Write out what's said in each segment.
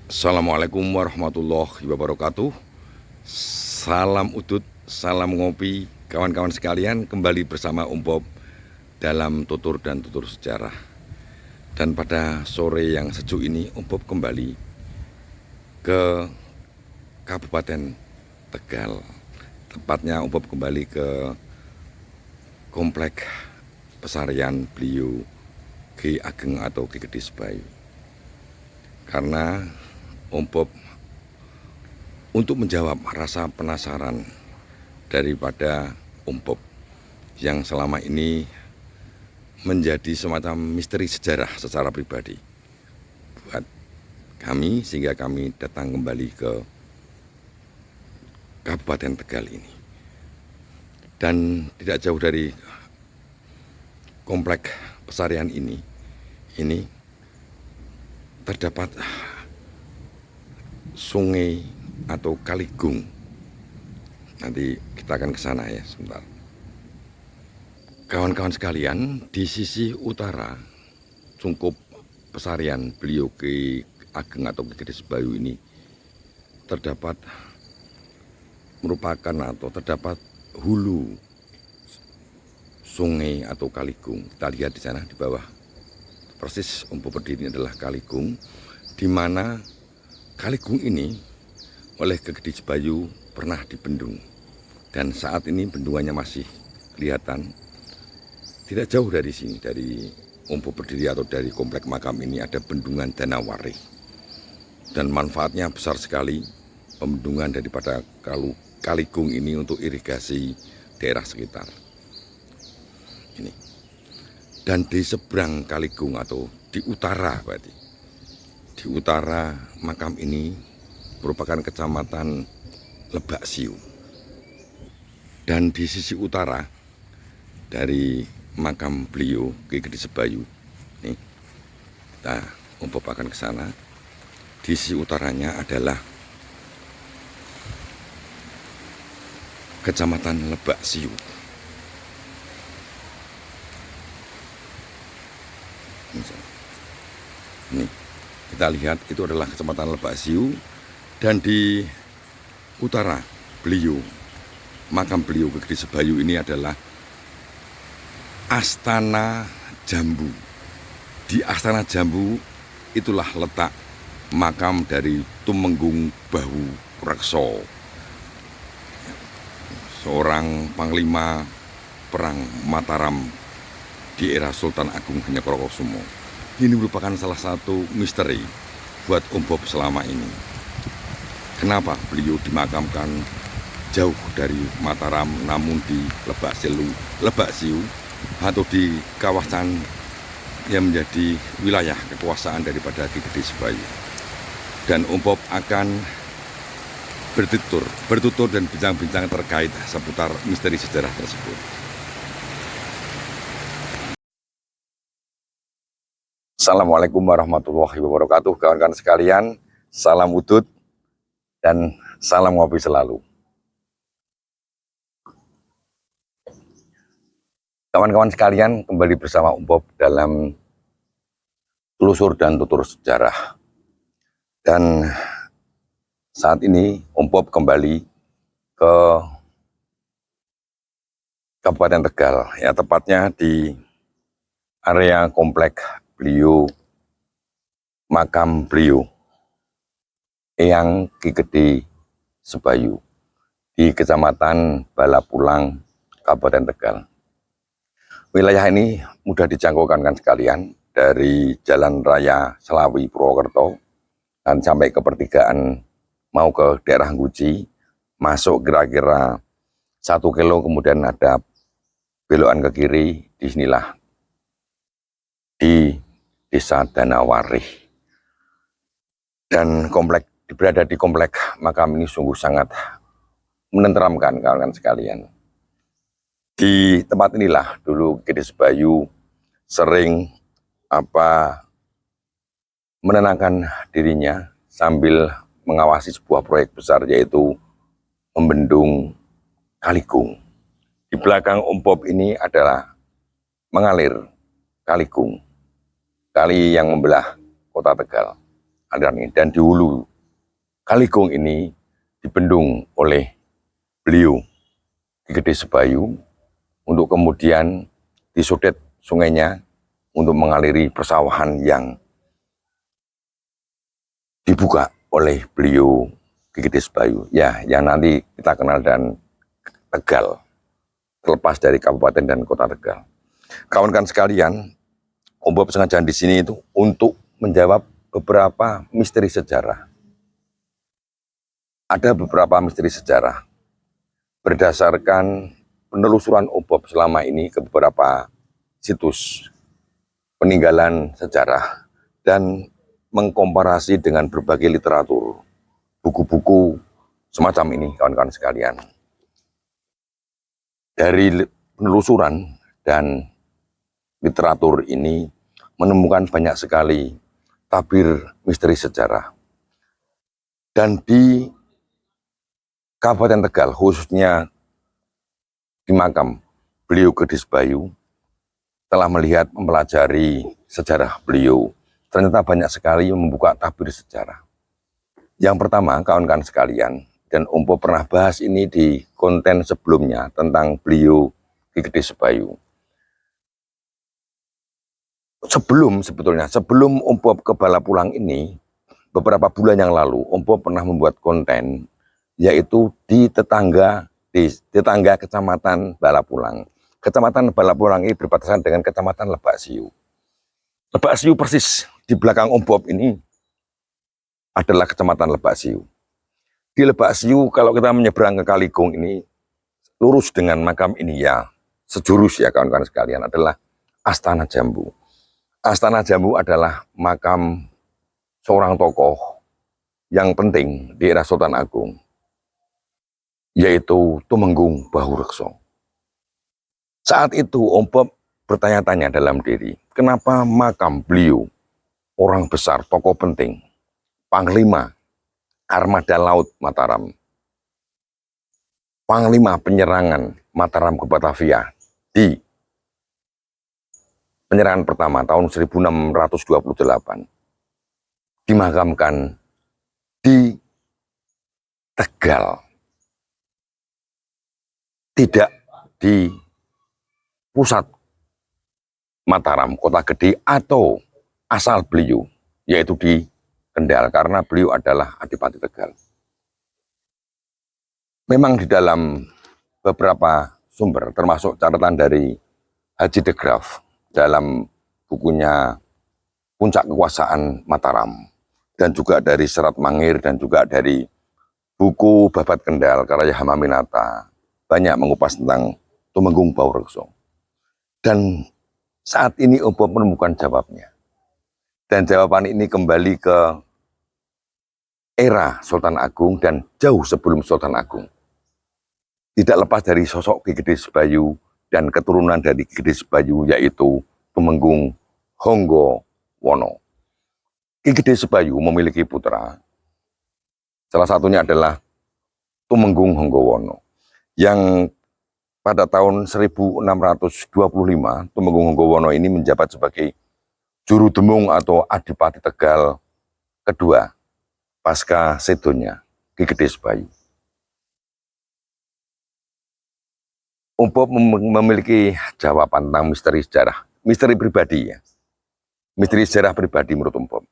Assalamualaikum warahmatullahi wabarakatuh. Salam udut, salam ngopi, kawan-kawan sekalian. Kembali bersama Om Bob dalam tutur dan tutur sejarah. Dan pada sore yang sejuk ini, Om Bob kembali ke Kabupaten Tegal. Tepatnya Om Bob kembali ke Komplek Pesarian Bliyo Ki Ageng atau Ki Gede Sebayu. Karena Om Bob untuk menjawab rasa penasaran daripada Om Bob yang selama ini menjadi semacam misteri sejarah secara pribadi buat kami, sehingga kami datang kembali ke Kabupaten Tegal ini. Dan tidak jauh dari Komplek Pesarian ini terdapat sungai atau Kaligung. Nanti kita akan ke sana ya sebentar. Kawan-kawan sekalian, di sisi utara Cungkup Pesarian Bliyo Ki Ageng atau Ki Gede Sebayu ini terdapat hulu sungai atau Kaligung. Kita lihat di sana di bawah persis Om Bob berdiri adalah Kaligung, di mana Kaligung ini oleh Ki Gede Sebayu pernah dibendung, dan saat ini bendungannya masih kelihatan. Tidak jauh dari sini, dari Om Bob berdiri atau dari komplek makam ini, ada bendungan Danawari, dan manfaatnya besar sekali pembendungan daripada Kaligung ini untuk irigasi daerah sekitar ini. Dan di seberang Kaligung atau di utara, berarti di utara makam ini merupakan kecamatan Lebak Siu. Dan di sisi utara dari makam beliau Ki Gede Sebayu nih, kita Om Bob akan ke sana. Di sisi utaranya adalah kecamatan Lebak Siu. Ini kita lihat itu adalah kecamatan Lebak Siu, dan di utara beliau, makam beliau Ki Gede Sebayu ini adalah Astana Jambu. Di Astana Jambu itulah letak makam dari Tumenggung Bahu Rekso, seorang panglima perang Mataram di era Sultan Agung Hanyakrokusumo. Ini merupakan salah satu misteri buat Om Bob selama ini. Kenapa beliau dimakamkan jauh dari Mataram, namun di Lebak Siu atau di kawasan yang menjadi wilayah kekuasaan daripada Ki Gede Sebayu. Dan Om Bob akan bertutur dan bincang-bincang terkait seputar misteri sejarah tersebut. Assalamualaikum warahmatullahi wabarakatuh, kawan-kawan sekalian. Salam udut dan salam ngopi selalu. Kawan-kawan sekalian, kembali bersama Om Bob dalam telusur dan tutur sejarah. Dan saat ini Om Bob kembali ke Kabupaten Tegal, ya tepatnya di area komplek beliau, makam beliau Eyang Ki Gede Sebayu di Kecamatan Balapulang, Kabupaten Tegal. Wilayah ini mudah dijangkau kan sekalian, dari Jalan Raya Selawi Purwokerto dan sampai ke pertigaan mau ke daerah Guci, masuk kira-kira 1 kilo, kemudian ada belokan ke kiri, disinilah di Desa Danawari. Dan berada di komplek makam ini sungguh sangat menenteramkan kawan-kawan sekalian. Di tempat inilah dulu Ki Gede Sebayu sering menenangkan dirinya sambil mengawasi sebuah proyek besar, yaitu membendung Kaligung. Di belakang Om Bob ini adalah mengalir Kaligung, kali yang membelah kota Tegal. aliran ini. Dan di hulu Kaligung ini dibendung oleh beliau Ki Gede Sebayu untuk kemudian disudet sungainya untuk mengaliri persawahan yang dibuka oleh beliau Ki Gede Sebayu. Ya, yang nanti kita kenal dan Tegal, terlepas dari kabupaten dan kota Tegal. Kawan-kawan sekalian, Om Bob sengaja di sini itu untuk menjawab beberapa misteri sejarah. Ada beberapa misteri sejarah berdasarkan penelusuran Om Bob selama ini ke beberapa situs peninggalan sejarah dan mengkomparasi dengan berbagai literatur, buku-buku semacam ini, kawan-kawan sekalian. Dari penelusuran dan literatur ini menemukan banyak sekali tabir misteri sejarah. Dan di Kabupaten Tegal, khususnya di makam beliau Gede Sebayu, telah melihat, mempelajari sejarah beliau. Ternyata banyak sekali yang membuka tabir sejarah. Yang pertama, kawan-kawan sekalian, dan Om Bob pernah bahas ini di konten sebelumnya tentang beliau Ki Gede Sebayu. Sebelum Om Bob ke Balapulang ini, beberapa bulan yang lalu, Om Bob pernah membuat konten, yaitu di tetangga Kecamatan Balapulang. Kecamatan Balapulang ini berbatasan dengan Kecamatan Lebak Siu. Lebak Siu persis di belakang Om Bob ini adalah Kecamatan Lebak Siu. Di Lebak Siu, kalau kita menyeberang ke Kaligung ini, lurus dengan makam ini ya, sejurus ya kawan-kawan sekalian, adalah Astana Jambu. Astana Jambu adalah makam seorang tokoh yang penting di era Sultan Agung, yaitu Tumenggung Bahurekso. Saat itu Om Bob bertanya-tanya dalam diri, kenapa makam beliau, orang besar, tokoh penting, Panglima Armada Laut Mataram, Panglima penyerangan Mataram ke Batavia di penyerangan pertama tahun 1628, dimakamkan di Tegal, tidak di pusat Mataram, kota gede, atau asal beliau, yaitu di Kendal, karena beliau adalah Adipati Tegal. Memang di dalam beberapa sumber, termasuk catatan dari Haji de Graaf dalam bukunya Puncak Kekuasaan Mataram, dan juga dari Serat Mangir, dan juga dari buku Babat Kendal karya Hamaminata, banyak mengupas tentang Tumenggung Bahurekso. Dan saat ini Om Bob menemukan jawabnya. Dan jawaban ini kembali ke era Sultan Agung dan jauh sebelum Sultan Agung. Tidak lepas dari sosok Ki Gede Sebayu dan keturunan dari Ki Gede Sebayu, yaitu Tumenggung Honggowono. Ki Gede Sebayu memiliki putra, salah satunya adalah Tumenggung Honggowono, yang pada tahun 1625, Tumenggung Honggowono ini menjabat sebagai Juru Demung atau Adipati Tegal kedua pasca sedonya Ki Gede Sebayu. Om Bob memiliki jawaban tentang misteri sejarah, misteri pribadi ya, misteri sejarah pribadi menurut Om Bob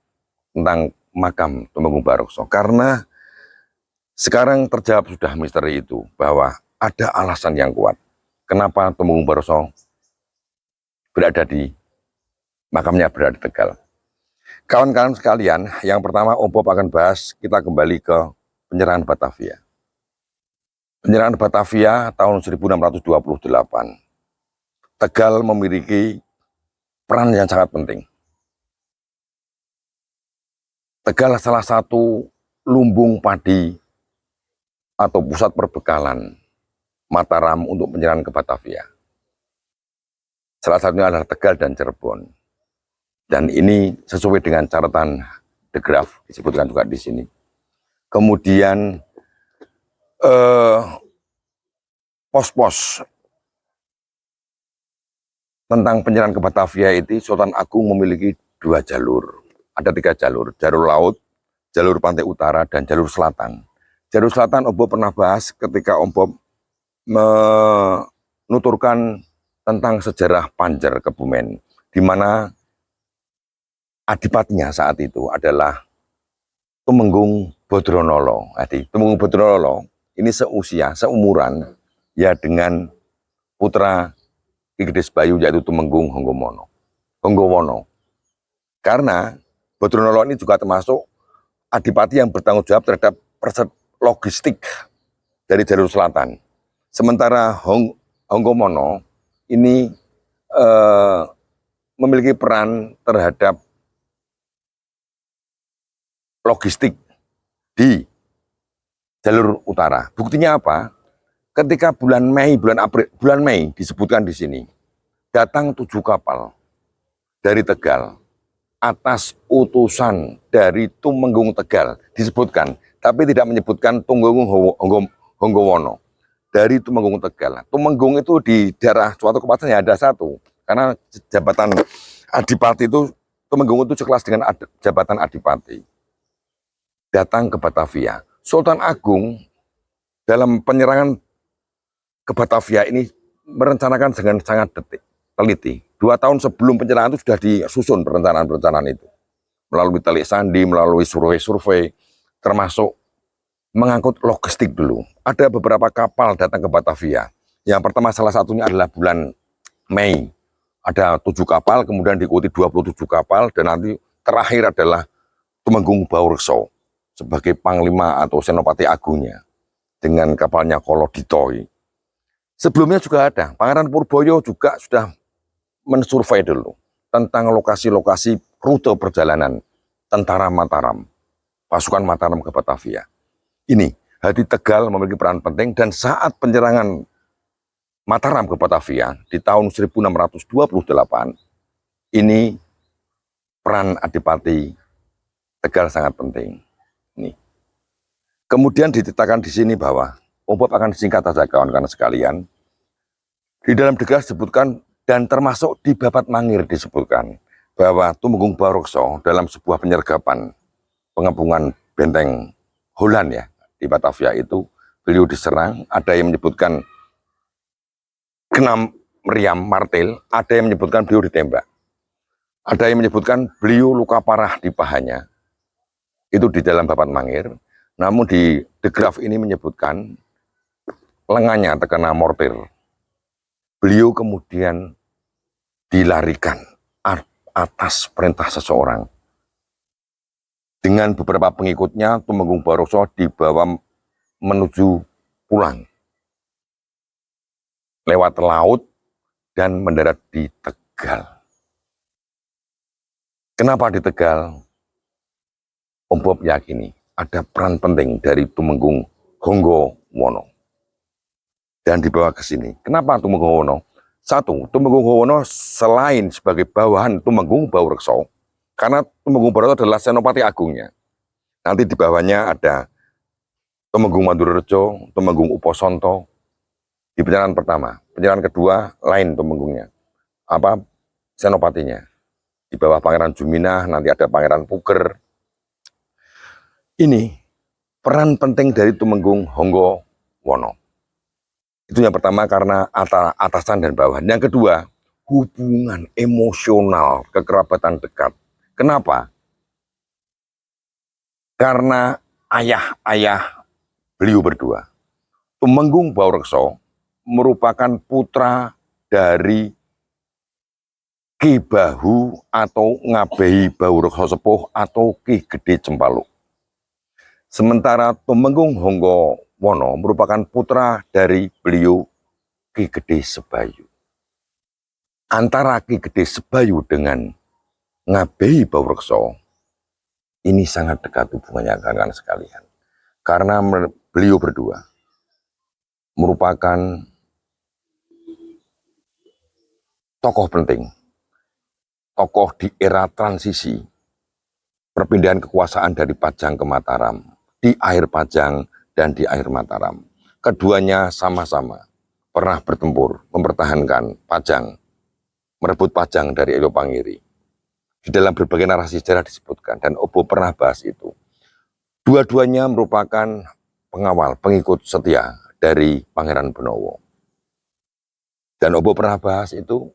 tentang makam Tumenggung Bahurekso, karena sekarang terjawab sudah misteri itu, bahwa ada alasan yang kuat kenapa Tumenggung Bahurekso berada di makamnya berada di Tegal. Kawan-kawan sekalian, yang pertama Om Bob akan bahas, kita kembali ke penyerangan Batavia. Penyerangan Batavia tahun 1628. Tegal memiliki peran yang sangat penting. Tegal salah satu lumbung padi atau pusat perbekalan Mataram untuk penyerangan ke Batavia. Salah satunya adalah Tegal dan Cirebon. Dan ini sesuai dengan catatan de Graaf, disebutkan juga di sini. Kemudian pos-pos tentang penyerangan ke Batavia itu, Sultan Agung memiliki 2 jalur. Ada 3 jalur, jalur laut, jalur pantai utara dan jalur selatan. Jalur selatan Om Bob pernah bahas ketika Om Bob menuturkan tentang sejarah Panjer Kebumen, di mana adipatinya saat itu adalah Tumenggung Bodronolo. Jadi Tumenggung Bodronolo ini seumuran ya dengan putra Ki Gede Sebayu yaitu Tumenggung Honggowono. Karena Bodronolo ini juga termasuk adipati yang bertanggung jawab terhadap logistik dari jalur selatan. Sementara Honggowono ini memiliki peran terhadap logistik di jalur utara. Buktinya apa? Ketika bulan Mei disebutkan di sini, datang 7 kapal dari Tegal atas utusan dari Tumenggung Tegal disebutkan, tapi tidak menyebutkan Tumenggung Honggowono dari Tumenggung Tegal. Tumenggung itu di daerah suatu kabupaten ya ada satu, karena jabatan adipati itu Tumenggung itu sekelas dengan jabatan adipati. Datang ke Batavia. Sultan Agung dalam penyerangan ke Batavia ini merencanakan dengan sangat teliti. 2 tahun sebelum penyerangan itu sudah disusun perencanaan-perencanaan itu. Melalui telik sandi, melalui survei-survei, termasuk mengangkut logistik dulu. Ada beberapa kapal datang ke Batavia. Yang pertama salah satunya adalah bulan Mei. Ada 7 kapal, kemudian diikuti 27 kapal, dan nanti terakhir adalah Tumenggung Baurekso sebagai panglima atau senopati agungnya dengan kapalnya Koloditoi. Sebelumnya juga ada, Pangeran Purboyo juga sudah mensurvei dulu tentang lokasi-lokasi rute perjalanan tentara Mataram, pasukan Mataram ke Batavia. Ini, Hadi Tegal memiliki peran penting, dan saat penyerangan Mataram ke Batavia di tahun 1628, ini peran Adipati Tegal sangat penting. Nih. Kemudian ditetapkan di sini bahwa Om Bob akan singkat saja kawan-kawan sekalian. Di dalam Degas disebutkan dan termasuk di Babat Mangir disebutkan bahwa Tumenggung Baurekso dalam sebuah penyergapan pengepungan benteng Holland ya di Batavia itu beliau diserang. Ada yang menyebutkan kena meriam martil, ada yang menyebutkan beliau ditembak, ada yang menyebutkan beliau luka parah di pahanya. Itu di dalam Babat Mangir. Namun di The Graph ini menyebutkan lengannya terkena mortir. Beliau kemudian dilarikan atas perintah seseorang. Dengan beberapa pengikutnya, Tumenggung Baurekso dibawa menuju pulang lewat laut dan mendarat di Tegal. Kenapa di Tegal? Om Bob yakini ada peran penting dari Tumenggung Honggowono dan dibawa ke sini. Kenapa Tumenggung Honggowono? Satu, Tumenggung Honggowono selain sebagai bawahan Tumenggung Baurekso, karena Tumenggung Baurekso adalah senopati agungnya. Nanti di bawahnya ada Tumenggung Mandurejo, Tumenggung Uposonto di penyerangan pertama. Penyerangan kedua lain Tumenggungnya, senopatinya. Di bawah Pangeran Juminah nanti ada Pangeran Puger. Ini peran penting dari Tumenggung Honggowono. Itu yang pertama karena atasan dan bawahan. Yang kedua, hubungan emosional, kekerabatan dekat. Kenapa? Karena ayah-ayah beliau berdua. Tumenggung Baurekso merupakan putra dari Ki Bahu atau Ngabehi Baurekso Sepuh atau Ki Gede Cempaluk. Sementara Tumenggung Honggowono merupakan putra dari beliau Ki Gede Sebayu. Antara Ki Gede Sebayu dengan Ngabehi Baurekso ini sangat dekat hubungannya kawan-kawan sekalian. Karena beliau berdua merupakan tokoh penting, tokoh di era transisi perpindahan kekuasaan dari Pajang ke Mataram, di akhir Pajang dan di akhir Mataram. Keduanya sama-sama pernah bertempur, mempertahankan Pajang, merebut Pajang dari Elopangiri. Di dalam berbagai narasi sejarah disebutkan, dan Obo pernah bahas itu. Dua-duanya merupakan pengawal, pengikut setia dari Pangeran Benowo. Dan Obo pernah bahas itu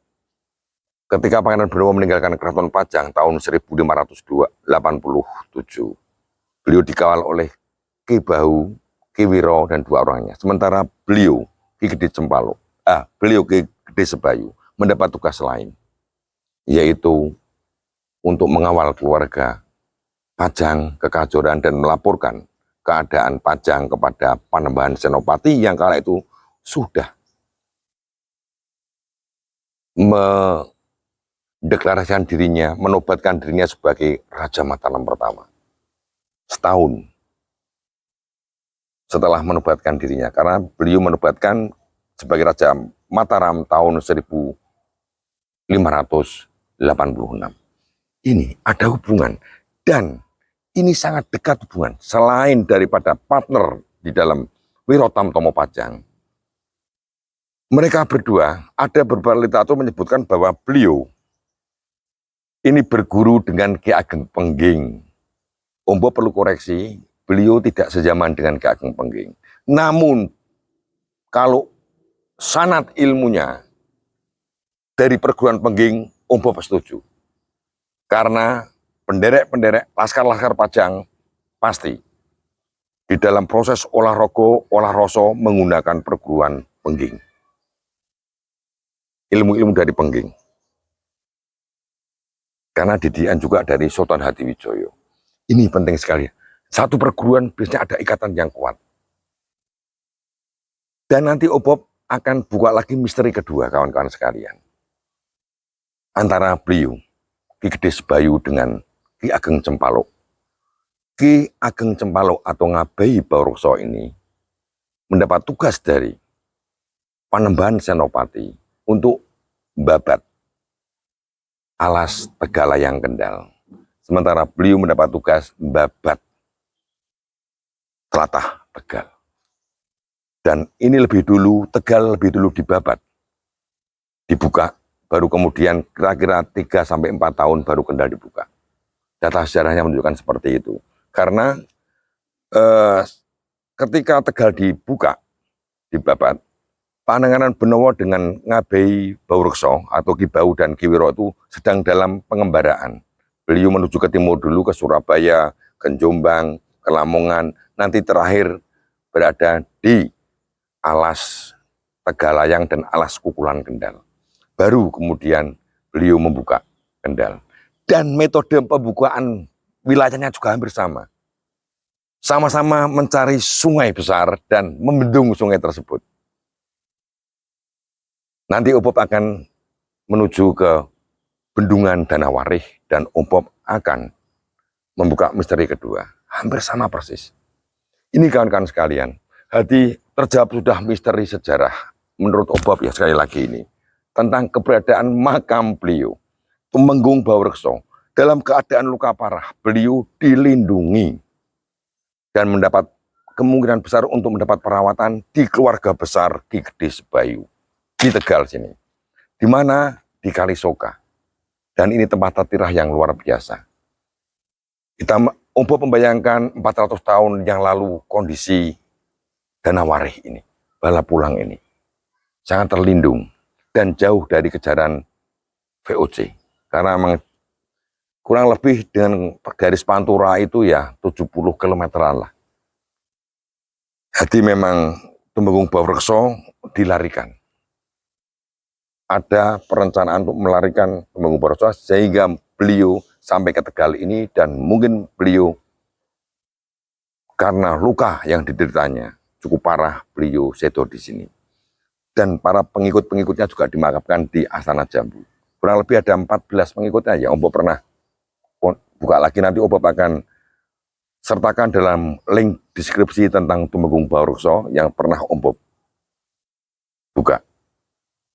ketika Pangeran Benowo meninggalkan Keraton Pajang tahun 1587. Beliau dikawal oleh Ki Bahu, Ki Wiro, dan dua orangnya. Sementara beliau, Ki Gede Cempalo, beliau Ki Gede Sebayu, mendapat tugas lain, yaitu untuk mengawal keluarga Pajang ke Kajoran dan melaporkan keadaan Pajang kepada Panembahan Senopati yang kala itu sudah mendeklarasikan dirinya, menobatkan dirinya sebagai Raja Mataram pertama. Setahun setelah menobatkan dirinya, karena beliau menobatkan sebagai Raja Mataram tahun 1586. Ini ada hubungan, dan ini sangat dekat hubungan. Selain daripada partner di dalam Wiro Tamtomo Pajang, mereka berdua, ada beberapa literatur menyebutkan bahwa beliau ini berguru dengan Ki Ageng Pengging. Ombo perlu koreksi, beliau tidak sejaman dengan Ki Ageng Pengging. Namun, kalau sanad ilmunya dari perguruan Pengging, Ombo setuju. Karena penderek-penderek laskar-laskar Pajang pasti di dalam proses olah rogo, olah roso menggunakan perguruan Pengging. Ilmu-ilmu dari Pengging. Karena didikan juga dari Sultan Hadiwijoyo. Ini penting sekali. Satu perguruan biasanya ada ikatan yang kuat. Dan nanti Obob akan buka lagi misteri kedua, kawan-kawan sekalian. Antara beliau, Ki Gede Sebayu dengan Ki Ageng Cempalo. Ki Ageng Cempalo atau Ngabeyi Baurekso ini mendapat tugas dari Panembahan Senopati untuk babat alas Tegalayang Kendal. Sementara beliau mendapat tugas babat Tlatah Tegal. Dan ini lebih dulu, Tegal lebih dulu dibabat, dibuka, baru kemudian kira-kira 3-4 tahun baru Kendal dibuka. Data sejarahnya menunjukkan seperti itu. Karena ketika Tegal dibuka, dibabat, Pangeran Benowo dengan Ngabeyi Baurekso atau Ki Bahu dan Ki Wiro itu sedang dalam pengembaraan. Beliau menuju ke timur dulu, ke Surabaya, ke Jombang, ke Lamongan, nanti terakhir berada di alas Tegalayang dan alas Kukulan Kendal. Baru kemudian beliau membuka Kendal. Dan metode pembukaan wilayahnya juga hampir sama. Sama-sama mencari sungai besar dan membendung sungai tersebut. Nanti Obob akan menuju ke bendungan Danawarih dan Obob akan membuka misteri kedua. Hampir sama persis. Ini kawan-kawan sekalian, terjawab sudah misteri sejarah menurut Obob ya sekali lagi ini. Tentang keberadaan makam beliau, Tumenggung Baurekso. Dalam keadaan luka parah, beliau dilindungi dan mendapat kemungkinan besar untuk mendapat perawatan di keluarga besar Ki Gede Sebayu. Di Tegal sini, di mana di Kalisoka, dan ini tempat tatirah yang luar biasa. Kita Obob membayangkan 400 tahun yang lalu kondisi Danawarih ini, Balapulang ini, sangat terlindung dan jauh dari kejaran VOC, karena memang kurang lebih dengan garis Pantura itu ya 70 kilometeran lah. Jadi memang Tumenggung Baurekso dilarikan. Ada perencanaan untuk melarikan Tumenggung Baurekso sehingga beliau sampai ke Tegal ini, dan mungkin beliau karena luka yang dideritanya cukup parah, beliau sedo di sini. Dan para pengikut-pengikutnya juga dimakamkan di Astana Jambu. Kurang lebih ada 14 pengikutnya ya. Obob pernah buka lagi, nanti Obob akan sertakan dalam link deskripsi tentang Tumenggung Baurekso yang pernah Obob buka.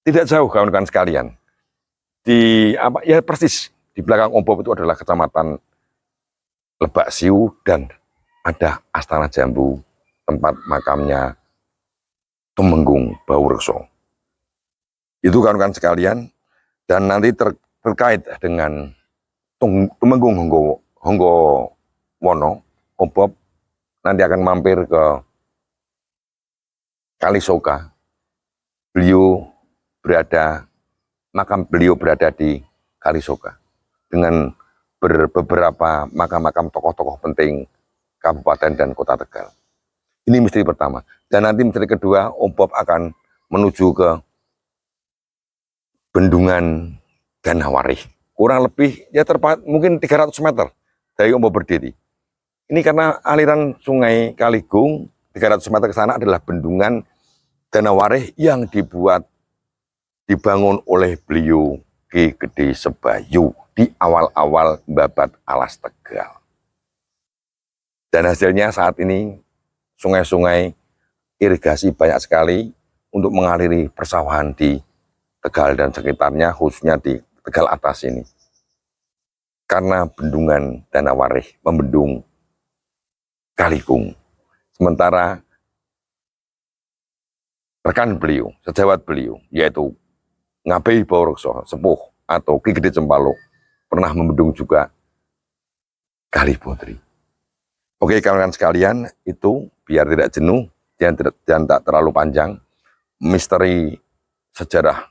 Tidak jauh kawan-kawan sekalian, ya persis di belakang Obob itu adalah Kecamatan Lebak Siu dan ada Astana Jambu, tempat makamnya Tumenggung Baurekso. Itu kawan-kawan sekalian, dan nanti terkait dengan Tumenggung Honggowono, Obob nanti akan mampir ke Kalisoka. Makam beliau berada di Kalisoka dengan beberapa makam-makam tokoh-tokoh penting Kabupaten dan Kota Tegal. Ini misteri pertama. Dan nanti misteri kedua, Om Bob akan menuju ke Bendungan Danawarih. Kurang lebih ya mungkin 300 meter dari Om Bob berdiri. Ini karena aliran sungai Kaligung 300 meter ke sana adalah Bendungan Danawarih yang dibangun oleh beliau Ki Gede Sebayu di awal-awal babat Alas Tegal. Dan hasilnya saat ini sungai-sungai irigasi banyak sekali untuk mengaliri persawahan di Tegal dan sekitarnya, khususnya di Tegal atas ini. Karena Bendungan Danawarih membendung Kaligung. Sementara rekan beliau, sejawat beliau, yaitu Ngabei Baurekso, sepuh atau Ki Gede Cempaluk, pernah membendung juga Kali Putri. Oke kawan-kawan sekalian, itu biar tidak jenuh dan tak terlalu panjang, misteri sejarah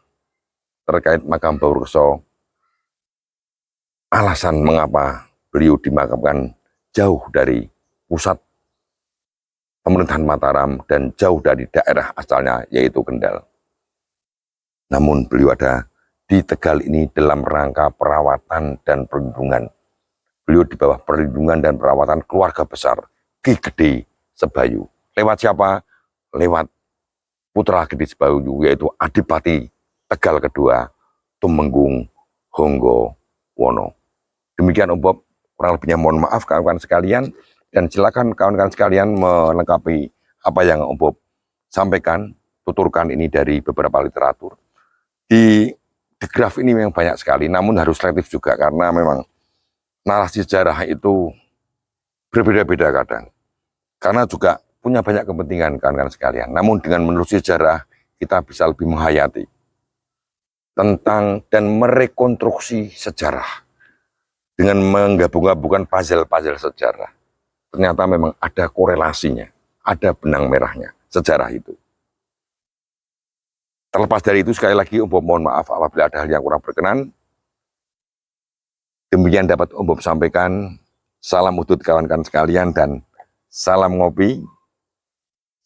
terkait makam Baurekso, alasan mengapa beliau dimakamkan jauh dari pusat pemerintahan Mataram dan jauh dari daerah asalnya yaitu Kendal. Namun beliau ada di Tegal ini dalam rangka perawatan dan perlindungan. Beliau di bawah perlindungan dan perawatan keluarga besar Ki Gede Sebayu. Lewat siapa? Lewat putra Gede Sebayu, yaitu Adipati Tegal kedua, Tumenggung Honggo Wono. Demikian Om Bob, kurang lebihnya mohon maaf kawan-kawan sekalian, dan silakan kawan-kawan sekalian melengkapi apa yang Om Bob sampaikan, tuturkan ini dari beberapa literatur. Di graf ini memang banyak sekali, namun harus selektif juga karena memang narasi sejarah itu berbeda-beda kadang. Karena juga punya banyak kepentingan kawan-kawan sekalian. Namun dengan menelusuri sejarah, kita bisa lebih menghayati tentang dan merekonstruksi sejarah. Dengan menggabung-gabungkan puzzle-puzzle sejarah. Ternyata memang ada korelasinya, ada benang merahnya, sejarah itu. Terlepas dari itu, sekali lagi Om Bob mohon maaf apabila ada hal yang kurang berkenan. Demikian dapat Om Bob sampaikan. Salam udut kawan-kawan sekalian dan salam ngopi.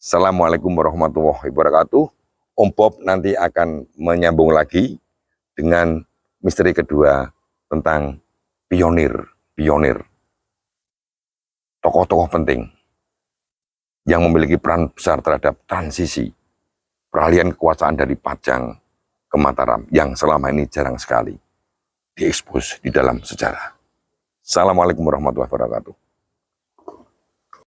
Assalamualaikum warahmatullahi wabarakatuh. Om Bob nanti akan menyambung lagi dengan misteri kedua tentang pionir, tokoh-tokoh penting yang memiliki peran besar terhadap transisi peralihan kekuasaan dari Pajang ke Mataram yang selama ini jarang sekali diekspos di dalam sejarah. Assalamualaikum warahmatullahi wabarakatuh.